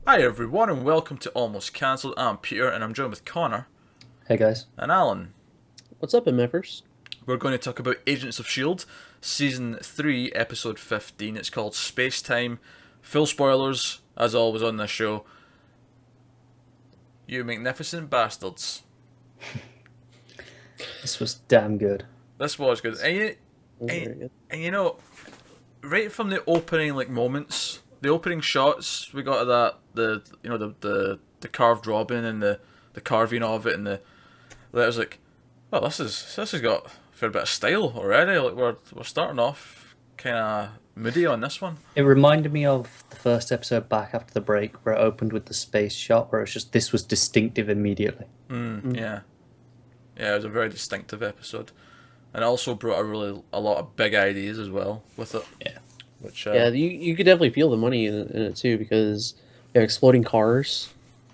Hi everyone and welcome to Almost Cancelled. I'm Peter and I'm joined with Connor Hey guys. and Alan. What's up, MFers? We're going to talk about Agents of S.H.I.E.L.D. Season 3, Episode 15. It's called Spacetime. Full spoilers, as always on this show. You magnificent bastards. This was damn good. This was good. And you know, right from the opening moments, the opening shots we got of that, the carved robin and the carving of it, and that was like, oh, this has got a fair bit of style already. Like we're starting off kind of moody on this one. It reminded me of the first episode back after the break where it opened with the space shot where it's just this was distinctive immediately. Yeah, it was a very distinctive episode, and it also brought a lot of big ideas as well with it. Yeah. Which you could definitely feel the money in it too, because we have exploding cars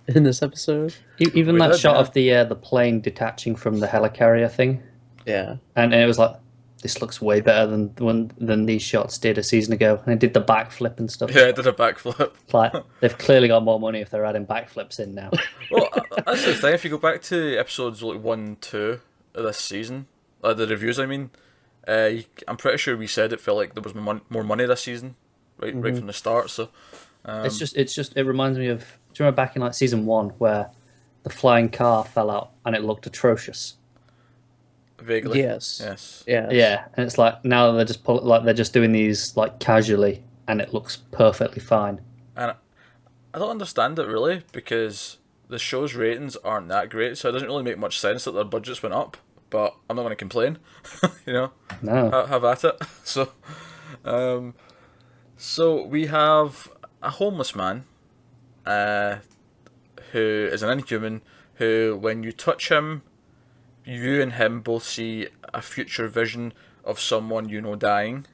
in this episode. Even We that did, shot yeah. of the plane detaching from the helicarrier thing, Yeah, and it was like, this looks way better than these shots did a season ago. And it did the backflip and stuff. Yeah, it did a backflip. It's like they've clearly got more money if they're adding backflips in now. Well, that's the thing. If you go back to episodes 1, 2 of this season, the reviews, I mean, I'm pretty sure we said it felt like there was more money this season, right from the start. So It's just it reminds me of, do you remember back in like season 1 where the flying car fell out and it looked atrocious? vaguely, yes, yes, Yeah, and it's like now they're just doing these like casually and it looks perfectly fine. and I don't understand it really because the show's ratings aren't that great, so it doesn't really make much sense that their budgets went up. But I'm not going to complain, you know. No. Have at it. So we have a homeless man, who is an inhuman. Who, when you touch him, you and him both see a future vision of someone you know dying.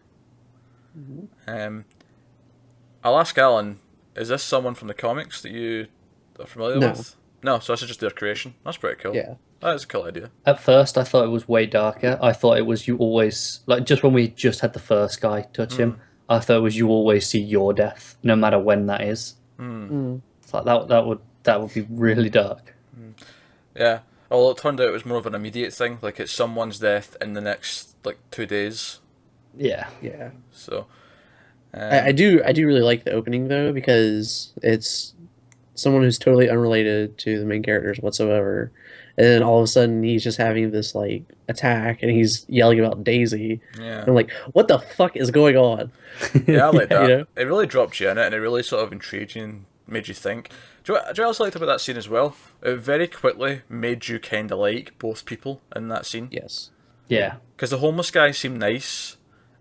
I'll ask Alan: is this someone from the comics that you are familiar No. with? No, so this is just their creation. That's pretty cool. yeah, That is a cool idea. At first I thought it was way darker. I thought it was you always, like, just when we just had the first guy touch him, I thought it was you always see your death, no matter when that is. It's like that would be really dark. Yeah. Well, it turned out it was more of an immediate thing. Like it's someone's death in the next 2 days. Yeah. yeah. So. I do really like the opening though, because it's someone who's totally unrelated to the main characters whatsoever, and then all of a sudden he's just having this like attack, and he's yelling about Daisy. Yeah. I'm like, what the fuck is going on? Yeah, I like that. You know? It really dropped you in it, and it really sort of intrigued you and made you think. Do you know what I also liked about that scene as well? It very quickly made you kind of like both people in that scene. Yes. Yeah. Because the homeless guy seemed nice,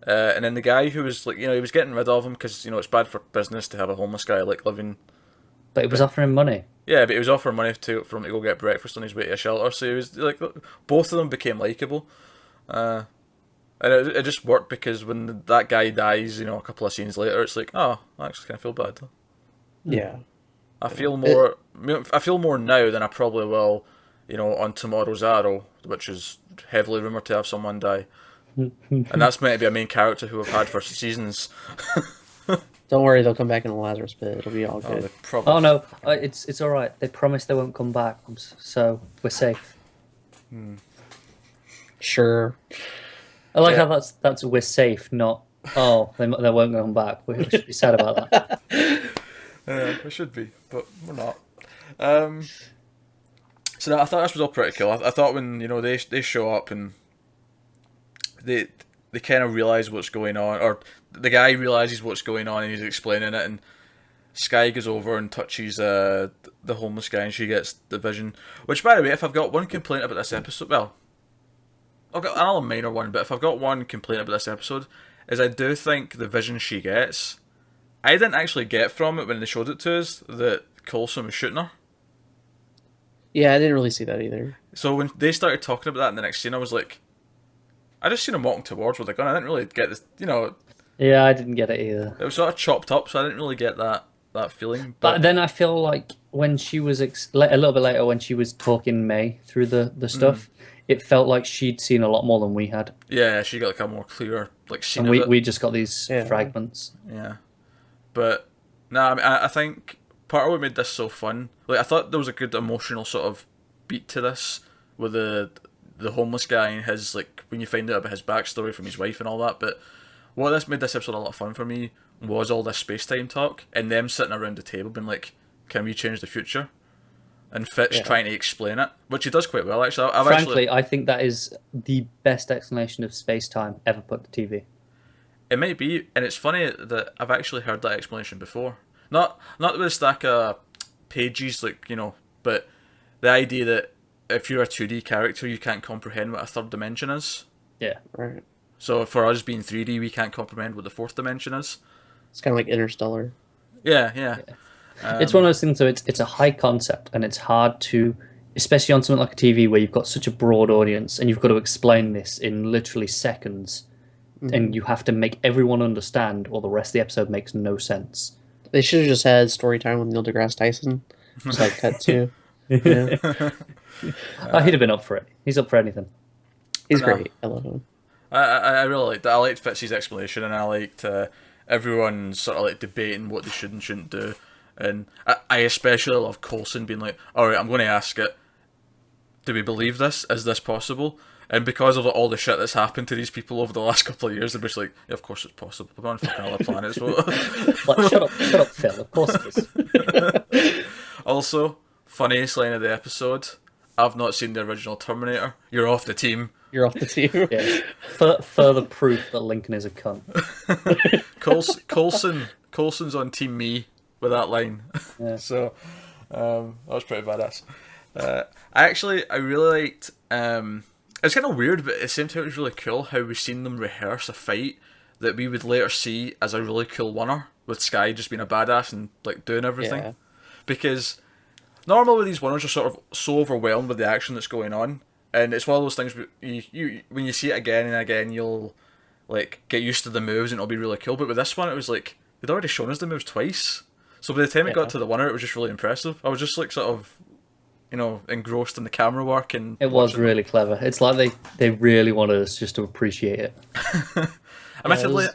and then the guy who was he was getting rid of him because it's bad for business to have a homeless guy living. But it was offering money. Yeah, but he was offering money for him to go get breakfast on his way to a shelter, so he was like, both of them became likable. And it just worked because when that guy dies, a couple of scenes later, it's like, oh, I actually kind of feel bad. Yeah. I feel more now than I probably will, on tomorrow's Arrow, which is heavily rumored to have someone die, and that's meant to be a main character who I've had for seasons. Don't worry, they'll come back in the Lazarus pit. It'll be all Oh, good. they probably. Oh no, it's all right. They promised they won't come back, so we're safe. Sure. I like Yeah. how that's we're safe, not they won't come back. We should be sad about that. Yeah, we should be, but we're not. So I thought this was all pretty cool. I thought when they show up and they kind of realize what's going on, or the guy realizes what's going on and he's explaining it, and Sky goes over and touches the homeless guy and she gets the vision. Which, by the way, if I've got one complaint about this episode, well, I've got another minor one, but if I've got one complaint about this episode, is I do think the vision she gets, I didn't actually get from it when they showed it to us that Coulson was shooting her. Yeah, I didn't really see that either. So when they started talking about that in the next scene, I was like, I just seen him walking towards with a gun. I didn't really get this, Yeah, I didn't get it either. it was sort of chopped up, so I didn't really get that feeling. But then I feel like when she was a little bit later, when she was talking May through the stuff, it felt like she'd seen a lot more than we had, Yeah, she got a more clear scene and of we it. we just got these Yeah. fragments. Yeah, but no, I mean, I think part of what made this so fun, like I thought there was a good emotional sort of beat to this, with the homeless guy and his, like, when you find out about his backstory from his wife and all that. But what this made this episode a lot of fun for me was all this space-time talk and them sitting around the table being like, can we change the future? And Fitz trying to explain it, which he does quite well, actually. Frankly, I think that is the best explanation of space-time ever put to TV. It might be, and it's funny that I've actually heard that explanation before. Not with a stack of pages, like, but the idea that if you're a 2D character, you can't comprehend what a third dimension is. Yeah. Right. So for us being 3D, we can't comprehend what the fourth dimension is. It's kind of like Interstellar. Yeah. It's one of those things, so it's a high concept, and it's hard to, especially on something like a TV where you've got such a broad audience, and you've got to explain this in literally seconds, and you have to make everyone understand, or the rest of the episode makes no sense. They should have just had story time with Neil deGrasse Tyson. Just like cut to. Yeah. He'd have been up for it. He's up for anything. He's great. I love him. I really liked that. I liked Fitz's explanation, and I liked everyone sort of like debating what they should and shouldn't do. And I especially love Coulson being like, alright, I'm going to ask it. Do we believe this? Is this possible? And because of all the shit that's happened to these people over the last couple of years, they're just like, yeah, of course it's possible. We're on fucking other planets. Like, shut up, Phil. Of course it is. Also, funniest line of the episode, I've not seen the original Terminator. You're off the team. You're off the team. Yes. Further proof that Lincoln is a cunt. Coulson's on Team Me with that line. Yeah. So, that was pretty badass. I really liked... it's kind of weird, but at the same time it was really cool how we seen them rehearse a fight that we would later see as a really cool winner, with Sky just being a badass and like doing everything. Yeah. Because normally these winners are sort of so overwhelmed with the action that's going on, and it's one of those things where you when you see it again and again, you'll like get used to the moves and it'll be really cool. But with this one, it was like they'd already shown us the moves twice, so by the time it got to the winner, it was just really impressive. I was just like sort of, engrossed in the camera work, and it was really clever. It's like they really wanted us just to appreciate it. Admittedly,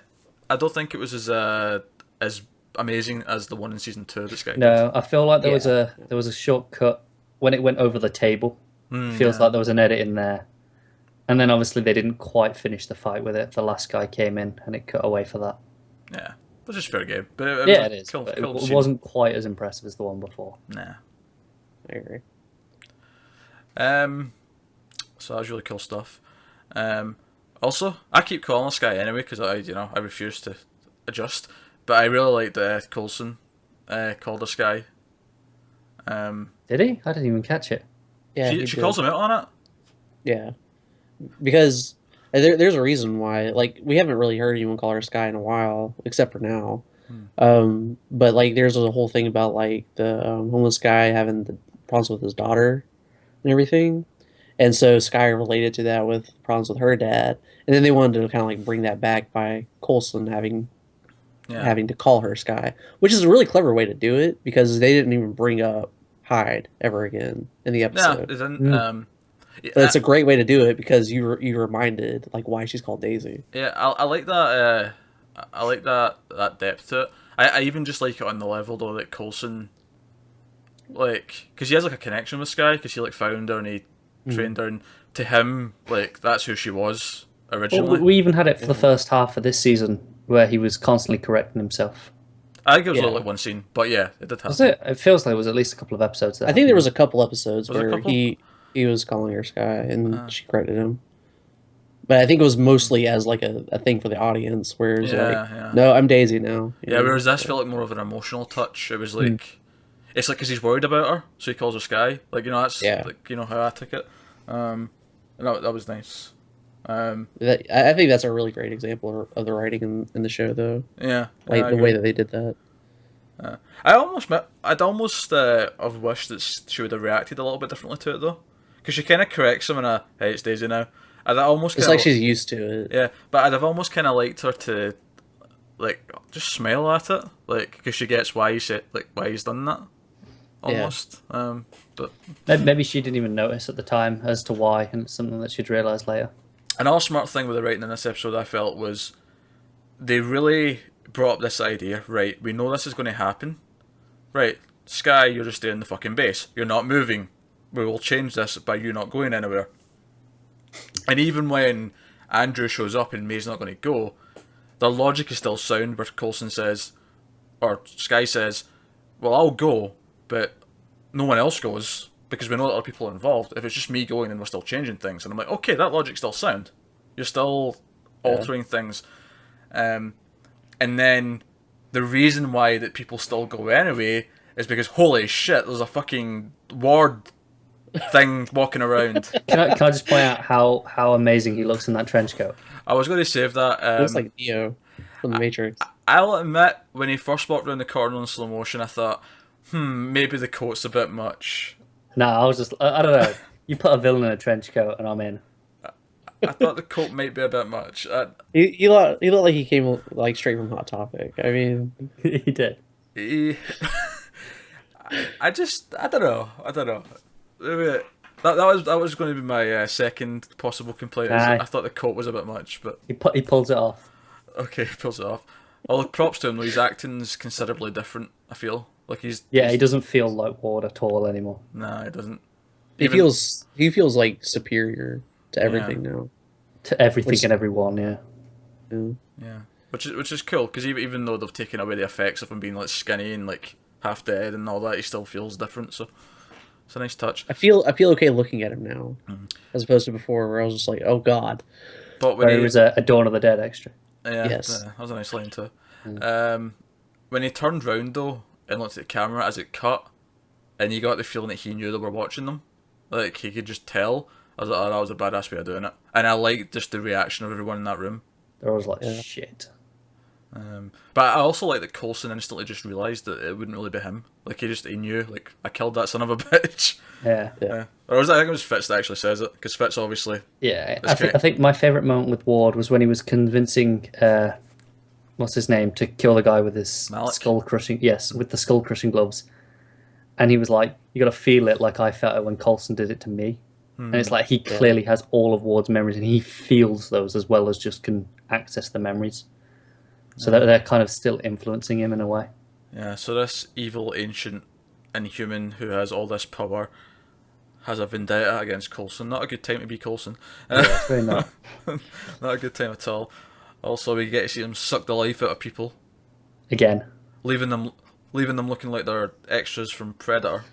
I don't think it was as amazing as the one in season 2 that Sky did. No, I feel like there was a shortcut when it went over the table. Feels like there was an edit in there, and then obviously they didn't quite finish the fight with it. The last guy came in and it cut away for that. Yeah, that's just fair game. But it is. Cool, it wasn't quite as impressive as the one before. Nah, I agree. So that was really cool stuff. Also, I keep calling this guy anyway because I refuse to adjust. But I really like that Coulson called this guy. Did he? I didn't even catch it. Yeah, she calls him out on it. Yeah, because there's a reason why. Like, we haven't really heard anyone call her Sky in a while, except for now. But like, there's a whole thing about like the homeless guy having the problems with his daughter and everything, and so Sky related to that with problems with her dad, and then they wanted to kind of like bring that back by Coulson having to call her Sky, which is a really clever way to do it because they didn't even bring up Hyde ever again in the episode. No, isn't. But it's a great way to do it because you reminded like why she's called Daisy. Yeah, I like that. I like that depth to it. I even just like it on the level though that Coulson, like, because he has like a connection with Sky because he like found her and he trained her, and to him like that's who she was originally. Well, we even had it for the first half of this season where he was constantly correcting himself. I think it was only like one scene, but yeah, it did happen. Was it? It feels like it was at least a couple of episodes there. I think there was a couple episodes where he was calling her Sky and she corrected him. But I think it was mostly as like a thing for the audience, where it was no, I'm Daisy now. Yeah, whereas this felt like more of an emotional touch. It was like, it's like because he's worried about her, so he calls her Sky. Like, that's like, how I took it. And that was nice. I think that's a really great example of the writing in the show, though. Yeah, like the way that they did that. I'd almost have wished that she would have reacted a little bit differently to it though, because she kind of corrects him in a "Hey, it's Daisy now." It's like she's used to it. Yeah, but I'd have almost kind of liked her to, like, just smile at it, like, because she gets why he's done that. Almost. Yeah. But maybe she didn't even notice at the time as to why, and it's something that she'd realise later. Another smart thing with the writing in this episode, I felt, was they really brought up this idea. Right, we know this is going to happen. Right, Sky, you're just staying in the fucking base. You're not moving. We will change this by you not going anywhere. And even when Andrew shows up and May's not going to go, their logic is still sound, where Coulson says, or Sky says, well, I'll go, but no one else goes, because we know that other people are involved. If it's just me going, then we're still changing things. And I'm like, okay, that logic's still sound. You're still altering things. And then the reason why that people still go anyway is because, holy shit, there's a fucking ward thing walking around. Can I just point out how amazing he looks in that trench coat? I was going to save that. It looks like Neo from the Matrix. I'll admit, when he first walked around the corner in slow motion, I thought, maybe the coat's a bit much. No, I was just, I don't know. You put a villain in a trench coat and I'm in. I thought the coat might be a bit much. He looked like he came like straight from Hot Topic. I mean, He did. I don't know. Maybe that was going to be my second possible complaint. Aye. I thought the coat was a bit much, but He pulls it off. okay, he pulls it off. Well, props to him though. His acting's considerably different. I feel like He doesn't feel like Ward at all anymore. Nah, he doesn't. he feels like superior to everything now. To everything and everyone, yeah. Yeah, which is cool, because even though they've taken away the effects of him being like skinny and like half dead and all that, he still feels different. So it's a nice touch. I feel okay looking at him now, as opposed to before, where I was just like, oh god. But when Where he was a Dawn of the Dead extra. yeah, Yes. that was a nice line too. When he turned round though and looked at the camera as it cut, and you got the feeling that he knew they were watching them, like he could just tell. I was like, oh, that was a badass way of doing it, and I liked just the reaction of everyone in that room. They were always like, shit. But I also like that Coulson instantly just realised that it wouldn't really be him. Like he knew, like, I killed that son of a bitch. Yeah. Or I think it was Fitz that actually says it, because Fitz obviously. Yeah, I think my favourite moment with Ward was when he was convincing, what's his name, to kill the guy with his Malik? skull crushing. Yes, with the skull crushing gloves. And he was like, you got to feel it like I felt it when Coulson did it to me. And it's like he clearly has all of Ward's memories and he feels those as well as just can access the memories. So they're kind of still influencing him in a way. Yeah, so this evil, ancient, inhuman who has all this power has a vendetta against Coulson. Not a good time to be Coulson. Yeah, it's very not. Not a good time at all. Also, we get to see him suck the life out of people, Again. leaving them looking like they're extras from Predator.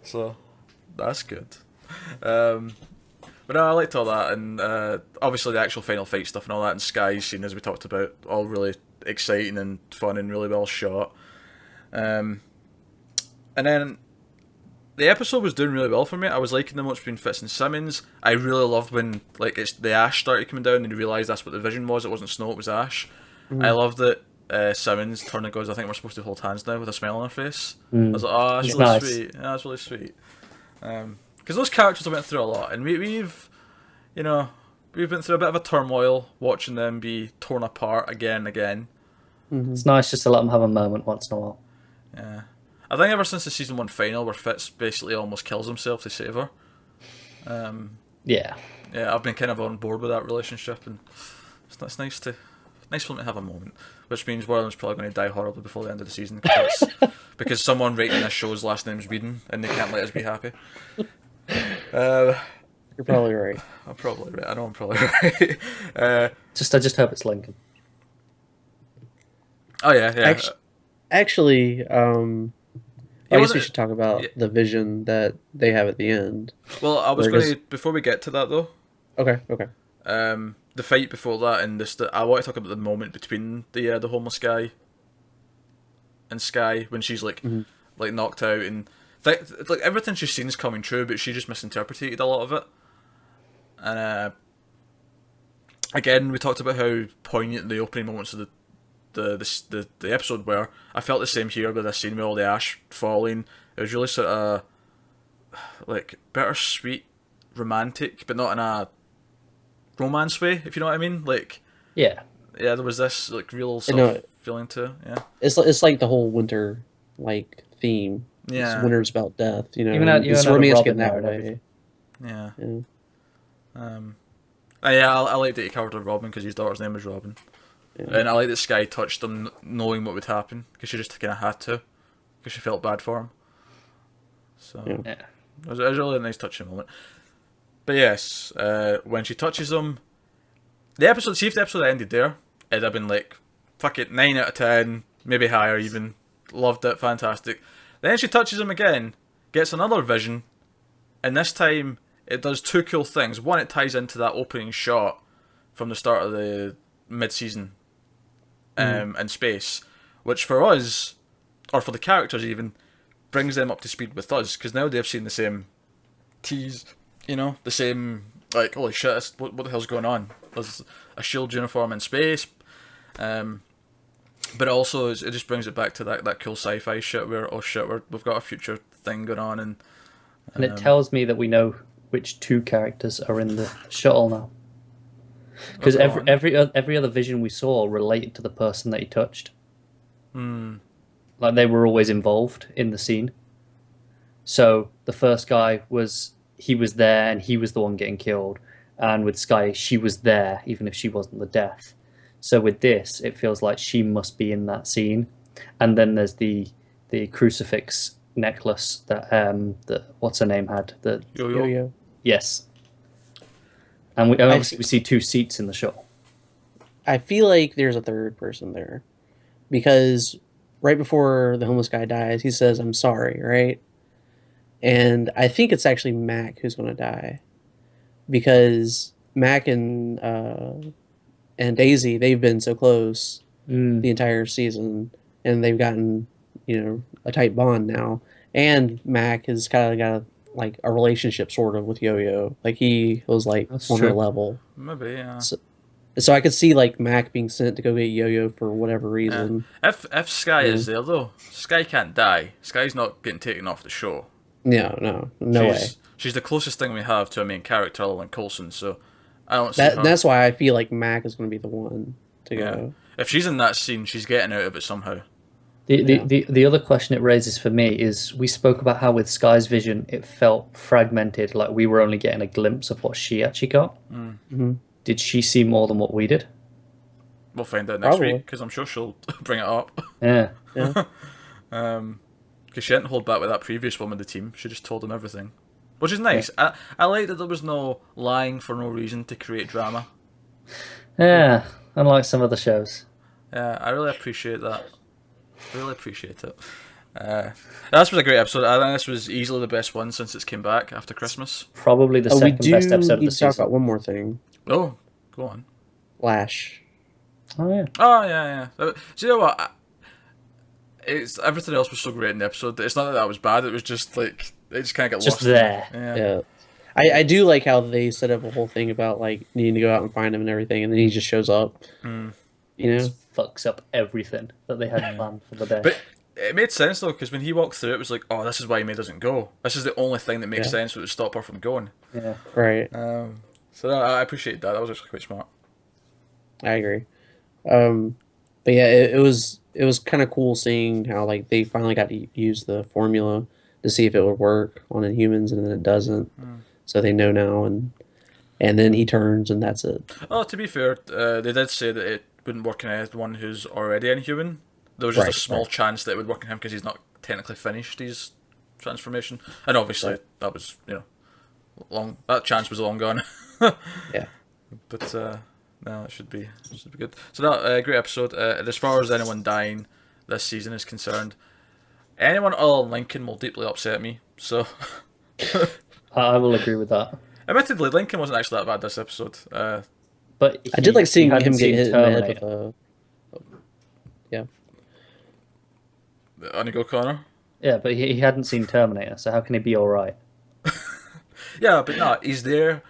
So that's good. But no, I liked all that, and obviously the actual final fight stuff and all that, and Sky's scene, as we talked about, all really exciting and fun and really well shot. And then the episode was doing really well for me. I was liking the much between Fitz and Simmons. I really loved when it's the ash started coming down and you realised that's what the vision was. It wasn't snow, it was ash. I loved that Simmons turned and goes, I think we're supposed to hold hands now, with a smile on her face. I was like, oh, that's It's really nice. sweet. Yeah, that's really sweet. Because those characters have went through a lot, and we've been through a bit of a turmoil watching them be torn apart again and again. It's nice just to let them have a moment once in a while. Yeah, I think ever since the season 1 final, where Fitz basically almost kills himself to save her. Yeah. Yeah, I've been kind of on board with that relationship, and it's nice for them to have a moment. Which means one of them's probably going to die horribly before the end of the season, because someone writing this show's last name's Whedon, and they can't let us be happy. You're probably right. I'm probably right. I know I'm probably right. I just hope it's Lincoln. Oh yeah. Actually, I guess we should talk about yeah. the vision that they have at the end. Well, I was Where going does- to, before we get to that though, Okay. the fight before that, and I want to talk about the moment between the homeless guy and Sky when she's like knocked out, and like everything she's seen is coming true, but she just misinterpreted a lot of it. And again, we talked about how poignant the opening moments of the episode were. I felt the same here with this scene with all the ash falling. It was really sort of like bittersweet, romantic, but not in a romance way, if you know what I mean. Like, Yeah. yeah, there was this like real sort of feeling to it. Yeah, It's like the whole winter like theme. Yeah. It's winter's about death. You know, Even out- it's even out of romantic Robin in that there and way. everything. yeah. Yeah. Yeah, I like that he covered with Robin because his daughter's name was Robin. And I like that Sky touched him knowing what would happen, because she just kind of had to, because she felt bad for him. So Yeah. it was really a nice touching moment. But yes, when she touches him, the episode, see if the episode ended there, it'd have been like, fuck it, 9 out of 10, maybe higher even. Loved it, fantastic. Then she touches him again, gets another vision, and this time it does two cool things. One, it ties into that opening shot from the start of the mid-season in space, which for us, or for the characters even, brings them up to speed with us, because now they've seen the same tease, you know, the same, like, holy shit, what the hell's going on? There's a SHIELD uniform in space, but also it just brings it back to that cool sci-fi shit where, oh shit, we've got a future thing going on, and it tells me that we know which two characters are in the shuttle now. Because every other vision we saw related to the person that he touched. Like they were always involved in the scene. So the first guy he was there and he was the one getting killed. And with Sky, she was there even if she wasn't the death. So with this, it feels like she must be in that scene. And then there's the crucifix necklace that what's her name had. The Yo-yo. Yes. And we see two seats in the shuttle. I feel like there's a third person there, because right before the homeless guy dies, he says, "I'm sorry," right? And I think it's actually Mac who's going to die, because Mac and Daisy, they've been so close the entire season, and they've gotten, you know, a tight bond now. And Mac has kind of got a relationship sort of with Yo-Yo. Like he was like That's on true. her level. maybe, yeah. So I could see like Mac being sent to go get Yo-Yo for whatever reason. If Sky is there though, Sky can't die. Sky's not getting taken off the show. No way. She's the closest thing we have to a main character other than Coulson, so I don't see her. That's why I feel like Mac is going to be the one to go. If she's in that scene, she's getting out of it somehow. The other question it raises for me is, we spoke about how with Sky's vision it felt fragmented, like we were only getting a glimpse of what she actually got. Did she see more than what we did? We'll find out next Probably. week, because I'm sure she'll bring it up. Yeah. Because she didn't hold back with that previous one with the team. She just told them everything, which is nice. I like that there was no lying for no reason to create drama. Yeah, unlike some other shows. Yeah, I really appreciate that. Really appreciate it. This was a great episode. I think this was easily the best one since it's came back after Christmas. Probably the We second do best episode of need the to talk season. about one more thing. Oh, go on. Lash. Oh yeah. Oh yeah. Do you know what? It's everything else was so great in the episode. It's not that was bad. It was just like it just kind of got Just lost. there. Yeah. I do like how they set up a whole thing about like needing to go out and find him and everything, and then he just shows up. You know? Just fucks up everything that they had planned for the day. But it made sense though, because when he walked through, it was like, oh, this is why May doesn't go. This is the only thing that makes sense that would stop her from going. Yeah. Right. So I appreciate that. That was actually quite smart. I agree. But yeah, it was kind of cool seeing how like they finally got to use the formula to see if it would work on Inhumans, and then it doesn't. So they know now, and then he turns, and that's it. Oh, to be fair, they did say that it wouldn't work in anyone who's already Inhuman. There was just a small chance that it would work in him because he's not technically finished his transformation, and obviously that was long. That chance was long gone. Yeah. But no, it should be good. So that great episode. As far as anyone dying this season is concerned, anyone other than Lincoln will deeply upset me. So I will agree with that. admittedly, Lincoln wasn't actually that bad this episode. But I did like seeing hadn't him get seen hit in the head Terminator. with a. Yeah. On you go, Connor. Yeah, but he hadn't seen Terminator, so how can he be all right? Yeah, but no, he's there.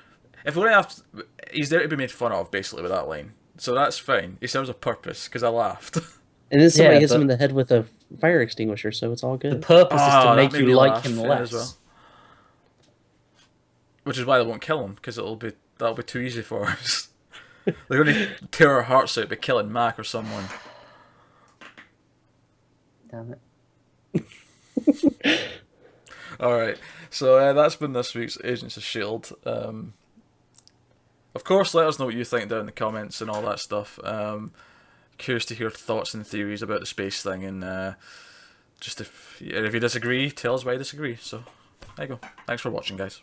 If we're gonna have to, he's there to be made fun of, basically, with that line. So that's fine. He serves a purpose, because I laughed. And then somebody hits but- him in the head with a fire extinguisher, so it's all The good. purpose is Oh, to that make made you me like laugh, him yeah, less. as well. Which is why they won't kill him, because that'll be too easy for us. They're going to tear our hearts out by killing Mac or someone. Damn it. Alright, so that's been this week's Agents of S.H.I.E.L.D. Of course, let us know what you think down in the comments and all that stuff. curious to hear thoughts and theories about the space thing, and just if you disagree, tell us why you disagree. So there you go. Thanks for watching, guys.